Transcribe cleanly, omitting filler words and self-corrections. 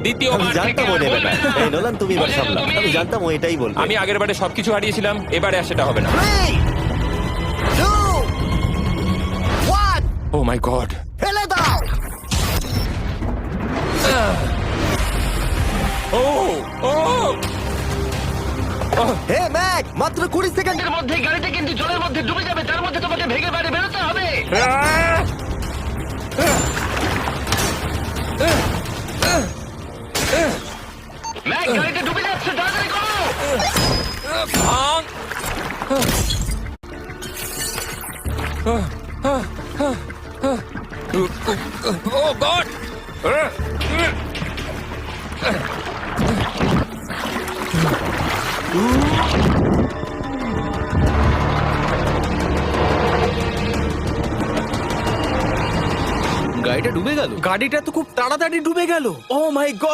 দ্বিতীয়বার থেকে জানতাম ও আর নেবে বলবে না। না। এই নোলান, তুমি এবার বোঝেছো সামলাও। তুমি? আমি জানতাম ও এটাই বলবে। আমি আগের বারে সবকিছু হারিয়েছিলাম, এবারে আর সেটা হবে না। 3, 2, 1, ও মাই গড। ফেলে দাও। ও ও হে ম্যাক, মাত্র 20 সেকেন্ড। এর মধ্যে গাড়িটা কিন্তু জলের মধ্যে ডুবে যাবে, তার মধ্যে তোমাকে ভেঙে বাইরে বেরোতে হবে। ম্যাক, গাড়িটা ডুবে যাচ্ছে, তাড়াতাড়ি করো। ভাঙ। ও গড। গাড়িটা ডুবে গেল। গাড়িটা তো খুব তাড়াতাড়ি ডুবে গেল। ও মাই গড!